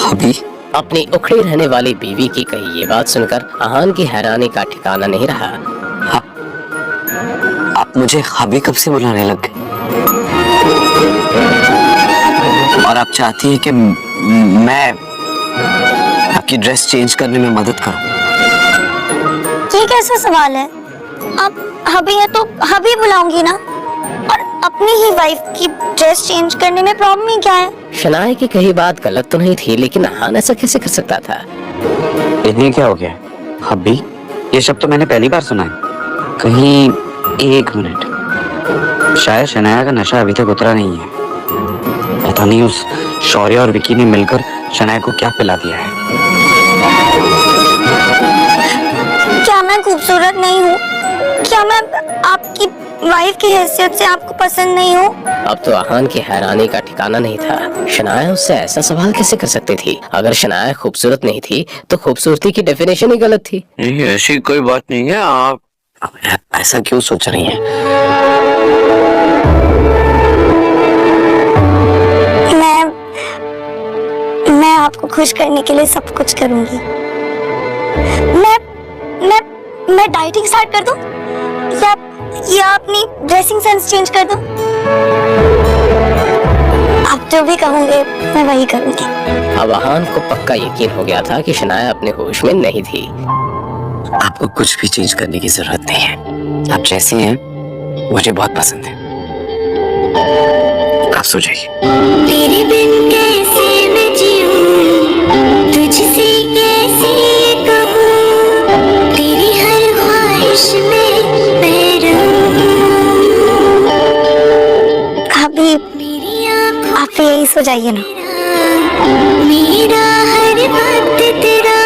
अभी? अपनी उखड़ी रहने वाली बीवी की कही ये बात सुनकर आहान की हैरानी का ठिकाना नहीं रहा। आप मुझे हबी कब से बुलाने लग गए? और आप चाहती हैं कि मैं आपकी ड्रेस चेंज करने में मदद करूं? ये कैसा सवाल है? आप हबी है तो हबी बुलाऊंगी ना, और अपनी ही वाइफ की ड्रेस चेंज करने में प्रॉब्लम ही क्या है? शनाया की कही बात गलत तो नहीं थी, लेकिन आहान ऐसा कैसे कर सकता था? इतनी क्या हो गया हबी? ये शब्द तो मैंने पहली बार सुना है। कहीं एक मिनट, शायद शनाया का नशा अभी तक उतरा नहीं है। पता नहीं उस शौर्य और विकी ने मिलकर शनाया को क्या पिला दिया है। क्या मैं खूबसूरत नहीं हूँ? क्या मैं आपकी वाइफ की हैसियत से आपको पसंद नहीं हूँ? अब तो आहान की हैरानी का ठिकाना नहीं था। शनाया उससे ऐसा सवाल कैसे कर सकती थी? अगर शनाया खूबसूरत नहीं थी तो खूबसूरती की डेफिनेशन ही गलत थी। नहीं, ऐसी कोई बात नहीं है। आप ऐसा क्यों सोच रही हैं? मैं आपको खुश करने के लिए सब कुछ करूंगी। मैं डाइटिंग स्टार्ट कर दूं या अपनी ड्रेसिंग सेंस चेंज कर दूं? आप जो भी कहोगे मैं वही करूंगी। अब आहान को पक्का यकीन हो गया था कि शनाया अपने होश में नहीं थी। आपको कुछ भी चेंज करने की जरूरत नहीं है। आप जैसी हैं मुझे बहुत पसंद है। आप सो जाइए। तेरे बिन कैसे मैं जीऊं, तुझसे कैसे कहूं, तेरी हर ख्वाहिश में मैं रहूं। अभी आप यही सो जाइए ना। मेरा हर वक्त तेरा,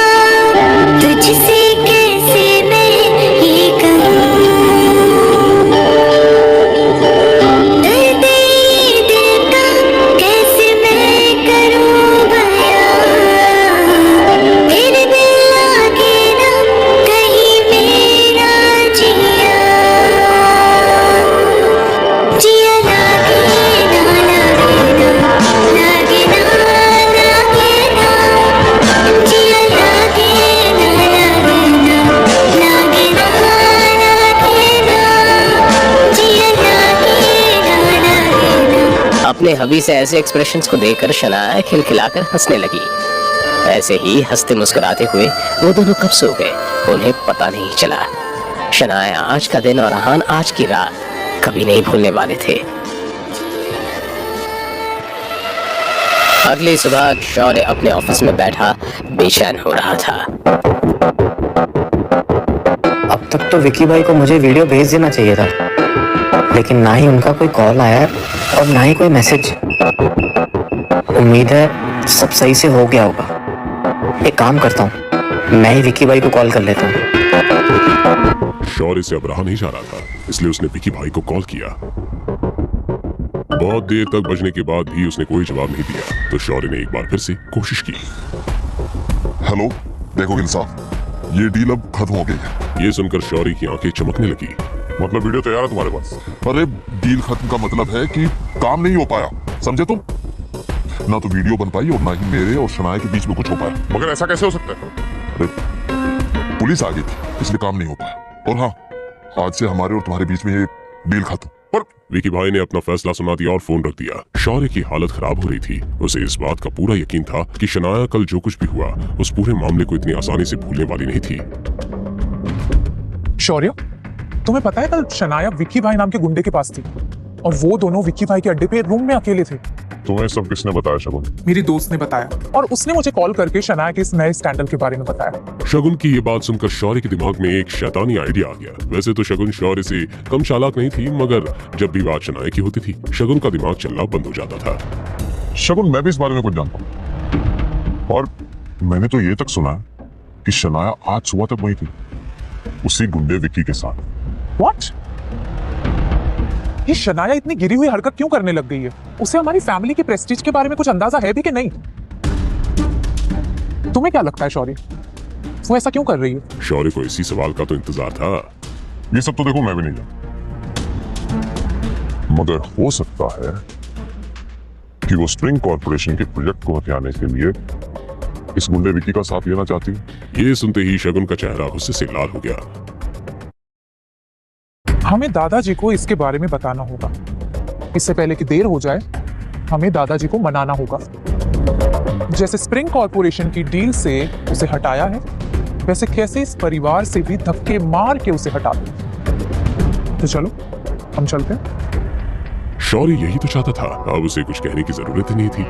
तुझसे कैसे मैं ये कहूं, अपने हबी से ऐसे एक्सप्रेशंस को देखकर शनाया खिलखिलाकर हंसने लगी। ऐसे ही हंसते मुस्कुराते हुए वो दोनों कब सो गए उन्हें पता नहीं चला। शनाया आज का दिन और अहान आज की रात कभी नहीं भूलने वाले थे। अगली सुबह शौर्य अपने ऑफिस में बैठा बेचैन हो रहा था। अब तक तो विकी भाई को मुझे वीडियो भेज देना चाहिए था, लेकिन ना ही उनका कोई कॉल आया और ना ही कोई मैसेज। उम्मीद है सब सही से हो गया होगा। एक काम करता हूँ, मैं ही विकी भाई को कॉल कर लेता हूँ। शौर्य से अब रहा नहीं जा रहा था, इसलिए उसने विकी भाई को कॉल किया। बहुत देर तक बजने के बाद भी उसने कोई जवाब नहीं दिया, तो शौर्य ने एक बार फिर से कोशिश की। हेलो, देखो गिल साहब, ये डील अब खत्म हो गई है। ये सुनकर शौर्य की आंखें चमकने लगी। मतलब वीडियो तैयार है तुम्हारे पास? अरे डील खत्म का मतलब है कि काम नहीं हो पाया, समझे तुम? ना तो वीडियो बन पाई और ना ही मेरे और शनाया के बीच में कुछ हो पाया। मगर ऐसा कैसे हो सकता है? अरे पुलिस आ गई थी, इसलिए काम नहीं हो पाया। और हाँ, आज से हमारे और तुम्हारे बीच में ये डील खत्म। पर विकी भाई ने अपना फैसला सुना दिया और फोन रख दिया। शौर्य की हालत खराब हो रही थी। उसे इस बात का पूरा यकीन था कि शनाया कल जो कुछ भी हुआ उस पूरे मामले को इतनी आसानी से भूलने वाली नहीं थी। शौर्य, तुम्हें पता है कल शनाया विक्की भाई नाम के गुंडे के पास थी और वो दोनों विक्की भाई के अड्डे पे रूम में अकेले थे। तुम्हें सब किसने बताया शगुन? मेरी दोस्त ने बताया और उसने मुझे कॉल करके शनाया के इस नए स्कैंडल के बारे में बताया। शगुन की ये बात सुनकर शौर्य के दिमाग में एक शैतानी आइडिया आ गया। वैसे तो शगुन शौर्य से कम चालाक नहीं थी, मगर जब भी बात शनाया की होती थी शगुन का दिमाग चलना बंद हो जाता था। शगुन, मैं भी इस बारे में कुछ जानता हूँ और मैंने तो ये तक सुना कि शनाया आज सुबह तक वही थी, उसी गुंडे विक्की के साथ। What? ये शनाया इतनी गिरी हुई हरकत क्यों करने लग गई है? उसे हमारी फैमिली के प्रेस्टीज के बारे में कुछ अंदाजा है भी कि नहीं? तुम्हें क्या लगता है शौर्य, वो ऐसा क्यों कर रही है? शौर्य को इसी सवाल का तो इंतजार था। ये सब तो देखो मैं भी नहीं जानता, मगर हो सकता है कि वो स्प्रिंग कॉर्पोरेशन के प्रोजेक्ट को हथियाने के लिए इस गुंडे विक्की का साथ लेना चाहती है। ये सुनते ही शगुन का चेहरा गुस्से से लाल हो गया। हमें दादाजी को इसके बारे में बताना होगा। इससे पहले कि देर हो जाए हमें दादाजी को मनाना होगा। जैसे स्प्रिंग कॉर्पोरेशन की डील से उसे हटाया है, वैसे कैसे इस परिवार से भी धक्के मार के उसे हटा दे। तो चलो हम चलते हैं। शौर्य यही तो चाहता था, अब उसे कुछ कहने की जरूरत ही नहीं थी।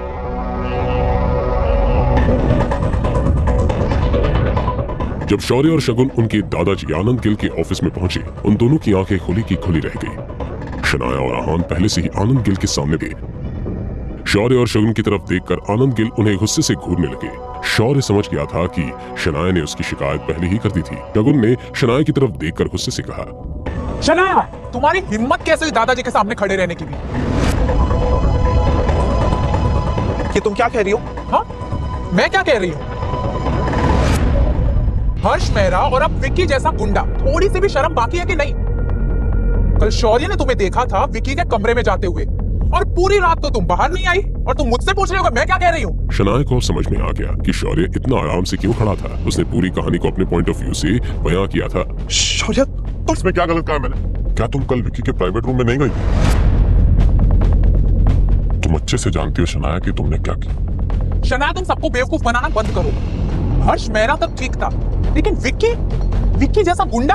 जब शौर्य और शगुन उनके दादाजी आनंद गिल के ऑफिस में पहुंचे, उन दोनों की आंखें खुली की खुली रह गई। शनाया और आहान पहले से ही आनंद गिल के सामने थे। शौर्य और शगुन की तरफ देखकर आनंद गिल उन्हें गुस्से से घूरने लगे। शौर्य समझ गया था कि शनाया ने उसकी शिकायत पहले ही कर दी थी। शगुन ने शनाया की तरफ देखकर गुस्से से कहा, शनाया, तुम्हारी हिम्मत कैसे हुई दादाजी के सामने खड़े रहने की भी? ये तुम क्या कह रही हो? हाँ, मैं क्या कह रही हूँ? हर्ष मेहरा और अब विक्की जैसा गुंडा, थोड़ी सी भी शर्म बाकी है कि नहीं? कल शौर्य ने तुम्हें देखा था विक्की के कमरे में जाते हुए और पूरी रात तो तुम बाहर नहीं आई और तुम मुझसे पूछ रहे हो मैं क्या कह रही हूँ? शनाया को समझ में आ गया कि शौर्य इतना आराम से क्यों खड़ा था। उसने पूरी कहानी को अपने पॉइंट ऑफ व्यू से बयां किया था। शौर्य, तो इसमें क्या गलत कहा मैंने? क्या तुम कल विक्की के प्राइवेट रूम में नहीं गई? तुम अच्छे से जानती हो शनाया कि तुमने क्या किया। शनाया, तुम सबको बेवकूफ बनाना बंद करो। हर्ष मेहरा तक ठीक था, लेकिन विक्की जैसा गुंडा?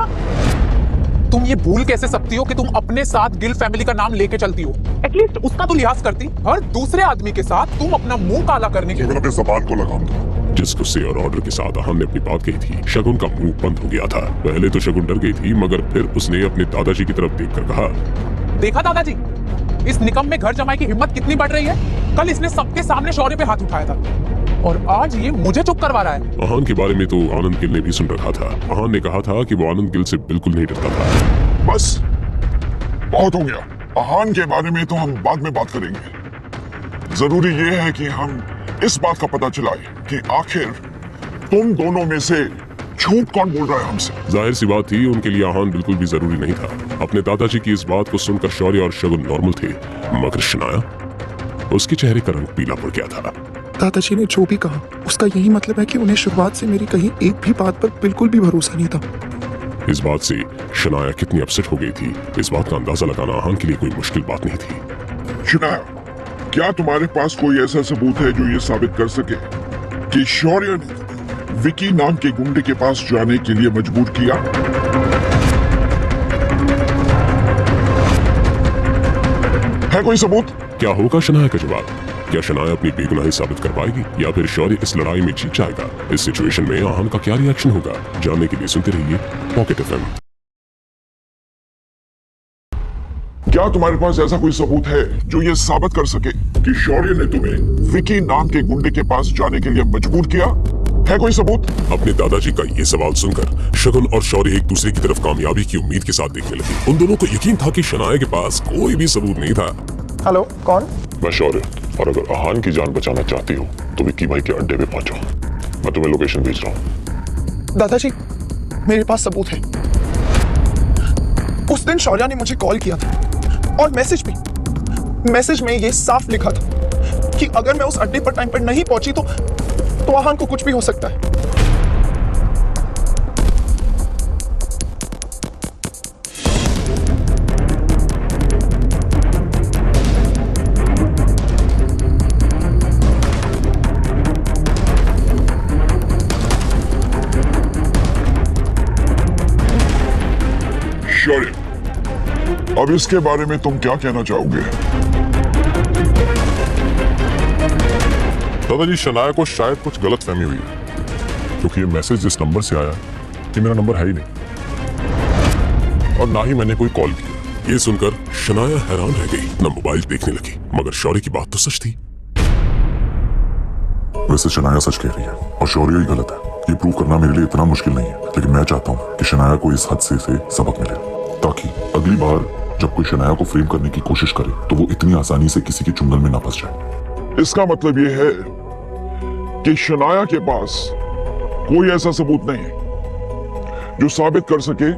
तुम ये भूल कैसे सकती हो कि तुम अपने साथ गिल फैमिली का नाम लेके चलती हो? एटलीस्ट उसका तो लिहाज करती। हर दूसरे आदमी के साथ तुम अपना मुंह काला करने के लिए अपने ज़बान को लगाम दो। जिस गुस्से और ऑर्डर के साथ आहान ने अपनी बात कही थी, शगुन का मुंह बंद हो गया था। पहले तो शगुन डर गई थी, मगर फिर उसने अपने दादाजी की तरफ देखकर कहा, देखा दादाजी, इस निकम में घर जमाई की हिम्मत कितनी बढ़ रही है। कल इसने सबके सामने शौर्य पे हाथ उठाया था और आज ये मुझे चुप करवा रहा है। आहान के बारे में तो आनंद गिल ने भी सुन रखा था। आहान ने कहा था कि वो आनंद गिल से बिल्कुल नहीं डरता था। बस बहुत हो गया। आहान के बारे में तो हम बाद में बात करेंगे। जरूरी ये है कि हम इस बात का पता चलाए कि आखिर तुम दोनों में से झूठ कौन बोल रहा है हमसे। जाहिर सी बात थी, उनके लिए आहान बिल्कुल भी जरूरी नहीं था। अपने दादाजी की इस बात को सुनकर शौर्य और शगुन नॉर्मल थे, मगर शनाया, उसके चेहरे का रंग पीला पड़ गया था। दादाजी ने जो भी कहा उसका यही मतलब है कि उन्हें शुरुआत से मेरी कही एक भी बात पर बिल्कुल भी भरोसा नहीं था। इस बात से शनाया कितनी अपसेट हो गई थी, इस बात का अंदाजा लगाना आहान के लिए कोई मुश्किल बात नहीं थी। शनाया, क्या तुम्हारे पास कोई ऐसा सबूत है जो ये साबित कर सके कि शौर्य ने विकी नाम के गुंडे के पास जाने के लिए मजबूर किया? है कोई सबूत? क्या होगा शनाया का जवाब? क्या शनाया अपनी बेगुनाही साबित कर पाएगी या फिर शौर्य इस लड़ाई में जीत जाएगा? इस सिचुएशन में आहान का क्या रिएक्शन होगा? जानने के लिए सुनते रहिए पॉकेट एफएम। क्या तुम्हारे पास ऐसा कोई सबूत है जो ये साबित कर सके कि शौर्य ने तुम्हें विकी नाम के गुंडे के पास जाने के लिए मजबूर किया? है कोई सबूत? अपने दादाजी का ये सवाल सुनकर शगुन और शौर्य एक दूसरे की तरफ कामयाबी की उम्मीद के साथ देखने लगे। उन दोनों को यकीन था कि शनाया के पास कोई भी सबूत नहीं था। हेलो, कौन? मैं शौर्य, और अगर आहान की जान बचाना चाहती हो तो विक्की भाई के अड्डे पे पहुंचो। मैं तुम्हें लोकेशन भेज रहा हूँ। दादाजी, मेरे पास सबूत है। उस दिन शौर्य ने मुझे कॉल किया था और मैसेज में ये साफ लिखा था कि अगर मैं उस अड्डे पर टाइम पर नहीं पहुंची तो आहान को कुछ भी हो सकता है। शौर्य, अब इसके बारे में तुम क्या कहना चाहोगे? दादाजी, शनाया को शायद कुछ गलत फहमी हुई है, क्योंकि ये मैसेज जिस नंबर से आया ये मेरा नंबर है ही नहीं, और ना ही मैंने कोई कॉल किया। ये सुनकर शनाया हैरान रह गई, अपना मोबाइल देखने लगी, मगर शौर्य की बात तो सच थी। वैसे शनाया सच कह रही है और शौर्य ही गलत है। ये प्रूव करना मेरे लिए इतना मुश्किल नहीं है, लेकिन मैं चाहता हूँ कि शनाया को इस हादसे से सबक मिले, ताकि अगली बार जब कोई शनाया को फ्रेम करने की कोशिश करे तो वो इतनी आसानी से किसी के चुंगल में ना फंस जाए। इसका मतलब ये है कि शनाया के पास कोई ऐसा सबूत नहीं है जो साबित कर सके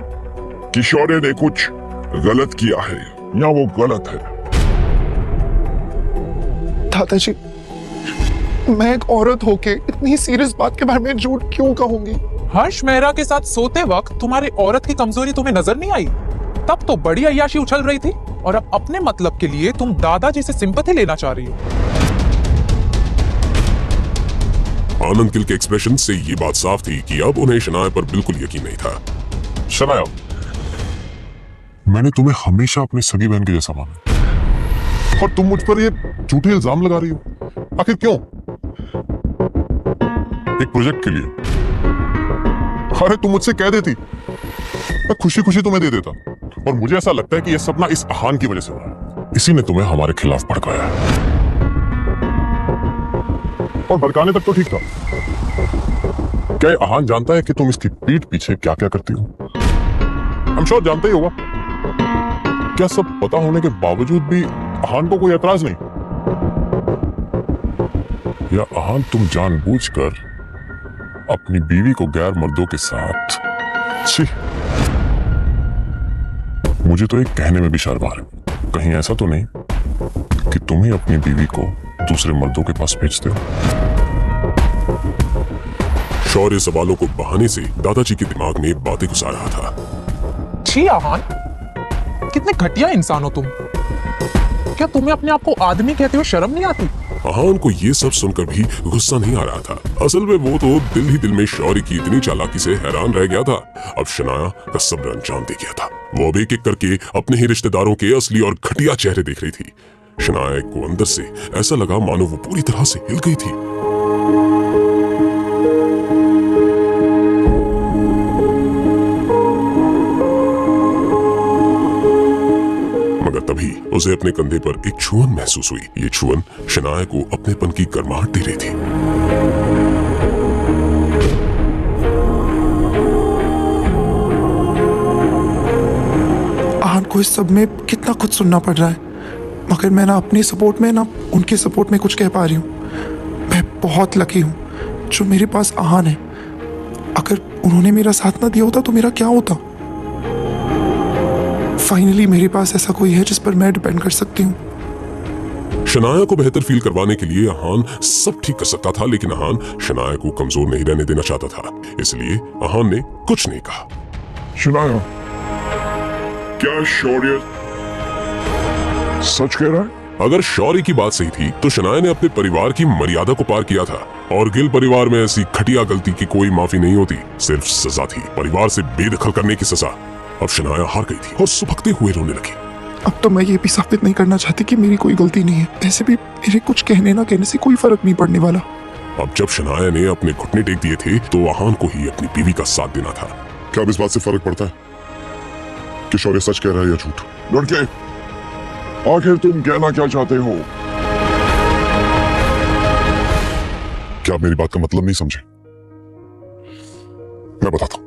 कि शौर्य ने कुछ गलत किया है या वो गलत है। दादाजी, मैं एक औरत होके इतनी सीरियस बात के बारे में झूठ क्यों कहूंगी? हर्ष मेहरा के साथ सोते वक्त तुम्हारी औरत की कमजोरी तुम्हें नजर नहीं आई? तब तो बड़ी अय्याशी उछल रही थी, और अब अपने मतलब के लिए तुम दादाजी से सिंपैथी लेना चाह रही हो। आनंद किल के एक्सप्रेशन से ये बात साफ थी कि अब उन्हें शनाया पर बिल्कुल यकीन नहीं था। शनाया, मैंने तुम्हें हमेशा अपनी सगी बहन के जैसा माना, और तुम मुझ पर ये झूठे इल्जाम लगा रही हो। आखिर क्यों? एक प्रोजेक्ट के लिए। अरे तुम मुझसे कह देती, मैं खुशी खुशी तुम्हें दे देता, और मुझे ऐसा लगता है कि ये सब ना इस आहान की वजह से हो रहा है। इसी ने तुम्हें हमारे खिलाफ भड़काया है, और भड़काने तक तो ठीक था। क्या ये आहान जानता है कि तुम इसकी पीठ पीछे क्या क्या करती हो? हम श्योर जानते ही होगा। क्या सब पता होने के बावजूद भी आहान को कोई एतराज नहीं? या आहान तुम जानबूझकर अपनी बीवी को गैर मर्दों के साथ? छी, मुझे तो एक कहने में भी शर्म आ रही। कहीं ऐसा तो नहीं कि तुम ही अपनी बीवी को दूसरे मर्दों के पास भेजते हो? शौर्य सवालों को बहाने से दादाजी के दिमाग में बातें घुसा रहा था। छी आहान, कितने घटिया इंसान हो तुम। क्या तुम्हें अपने आप को आदमी कहते हुए शर्म नहीं आती? आहान को ये सब सुनकर भी गुस्सा नहीं आ रहा था। असल में वो तो दिल ही दिल में शौर्य की इतनी चालाकी से हैरान रह गया था। अब शनाया का सब्र अंजाम दे गया था। वो अब एक एक करके अपने ही रिश्तेदारों के असली और घटिया चेहरे देख रही थी। शनाया को अंदर से ऐसा लगा मानो वो पूरी तरह से हिल गई थी। मगर तभी उसे अपने कंधे पर एक छुअन महसूस हुई। ये छुअन शनाया को अपनेपन की गर्माहट दे रही थी। आहान को इस सब में कितना कुछ सुनना पड़ रहा है, मगर मैं ना अपनी सपोर्ट में ना उनके सपोर्ट में कुछ कह पा रही हूँ। मैं बहुत लकी हूँ जो मेरे पास आहान है। अगर उन्होंने मेरा साथ ना दिया होता तो मेरा क्या होता? फाइनली मेरे पास ऐसा कोई है जिस पर मैं डिपेंड कर सकती हूँ। शनाया को बेहतर फील करवाने के लिए आहान सब ठीक कर सकता था, लेकिन आहान शनाया को कमजोर नहीं रहने देना चाहता था। इसलिए आहान ने कुछ नहीं कहा। शनाया, क्या शौर्य सच कह रहा है? अगर शौर्य की बात सही थी तो शनाया ने अपने परिवार की मर्यादा को पार किया था और गिल परिवार में ऐसी घटिया गलती की कोई माफी नहीं होती, सिर्फ सजा थी, परिवार से बेदखल करने की सजा। अब शनाया हार गई थी और सुबकते हुए रोने लगी। अब तो मैं ये भी साबित नहीं करना चाहती कि मेरी कोई गलती नहीं है। वैसे भी मेरे कुछ कहने ना कहने से कोई फर्क नहीं पड़ने वाला। अब जब शनाया ने अपने घुटने टेक दिए थे तो आहान को ही अपनी बीवी का साथ देना था। क्या अब इस बात से फर्क पड़ता है कि शौर्य सच कह रहा है या झूठ? लड़के, आखिर तुम कहना क्या चाहते हो? क्या आप मेरी बात का मतलब नहीं समझे? मैं बताता हूं।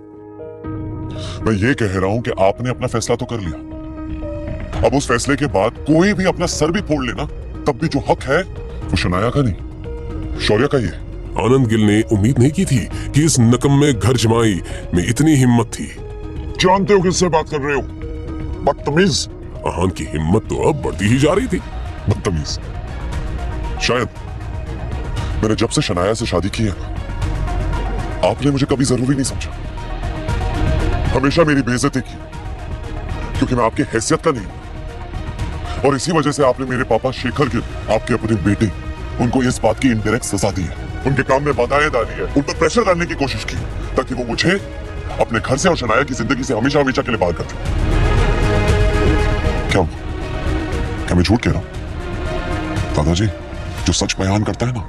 मैं ये कह रहा हूं कि आपने अपना फैसला तो कर लिया। अब उस फैसले के बाद कोई भी अपना सर भी फोड़ लेना, तब भी जो हक है वो शनाया का नहीं, शौर्य का ही है। आनंद गिल ने उम्मीद नहीं की थी कि इस नकम्मे घर जमाई में इतनी हिम्मत थी। जानते हो किससे बात कर रहे हो? बदतमीज। आहान की हिम्मत तो अब बढ़ती ही जा रही थी। बदतमीज? शायद मैंने जब से शनाया से शादी की है आपने मुझे कभी जरूरी नहीं समझा, हमेशा मेरी बेइज्जती की, क्योंकि मैं आपकी हैसियत का नहीं हूं। और इसी वजह से आपने मेरे पापा शेखर गिल, आपके अपने बेटे, उनको इस बात की इनडायरेक्ट सजा दी है, उनके काम में बाधाएं डाली है, उन पर प्रेशर डालने की कोशिश की ताकि वो मुझे अपने घर से और शनाया की जिंदगी से हमेशा हमेशा के लिए बाहर कर दें। क्या मैं झूठ कह रहा हूं? दादाजी, जो सच बयान करता है ना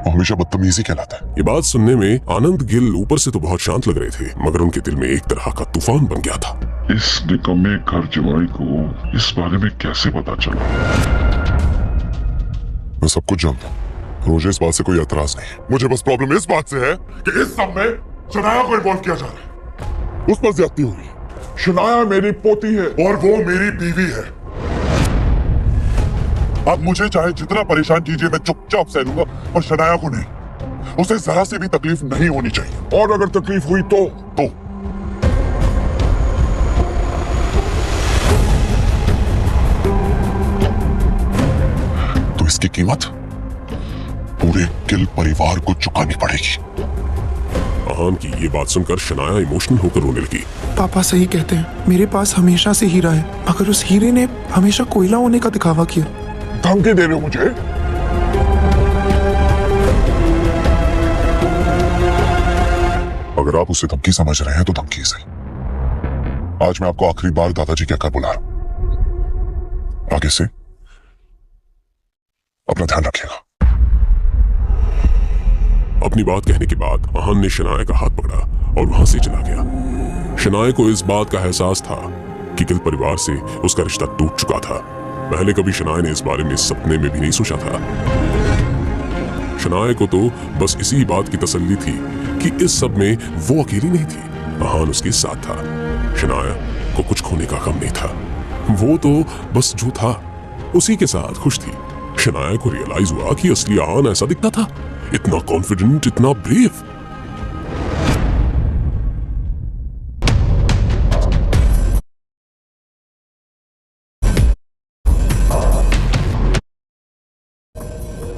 वो हमेशा बदतमीजी कहलाता है। ये बात सुनने में आनंद गिल ऊपर से तो बहुत शांत लग रहे थे, मगर उनके दिल में एक तरह का तूफान बन गया था। इस निकम्मे घर जमाई को इस बारे में कैसे पता चला? मैं सब कुछ जानता हूं, मुझे इस बात से कोई एतराज नहीं है। मुझे बस प्रॉब्लम इस बात से है कि इस सब में शनाया को इन्वॉल्व किया जा रहा है। उस पर ज्यादती हुई। शनाया मेरी पोती है और वो मेरी बीवी है। अब मुझे चाहे जितना परेशान कीजिए, मैं चुपचाप सह लूंगा, पर शनाया को नहीं, उसे जरा से भी तकलीफ नहीं होनी चाहिए। और अगर तकलीफ हुई तो इसकी कीमत पूरे गिल परिवार को चुकानी पड़ेगी। आहान की ये बात सुनकर शनाया इमोशनल होकर रोने लगी। पापा सही कहते हैं, मेरे पास हमेशा से हीरा है, मगर उस हीरे ने हमेशा कोयला होने का दिखावा किया। धमकी दे रहे हो मुझे? अगर आप उसे धमकी समझ रहे हैं तो धमकी सही। आज मैं आपको आखिरी बार दादाजी कहकर बुला रहा हूं। आगे से अपना ध्यान रखिएगा। अपनी बात कहने के बाद आहान ने शनाया का हाथ पकड़ा और वहां से चला गया। शनाया को इस बात का एहसास था कि गिल परिवार से उसका रिश्ता टूट चुका था। पहले कभी शनाया ने इस बारे में सपने में भी नहीं सोचा था। शनाया को तो बस इसी बात की तसल्ली थी कि इस सब में वो अकेली नहीं थी, आहान उसके साथ था। शनाया को कुछ खोने का गम नहीं था, वो तो बस जो था उसी के साथ खुश थी। शनाया को रियलाइज हुआ कि असली आहान ऐसा दिखता था, इतना कॉन्फिडेंट, इतना ब्रेव।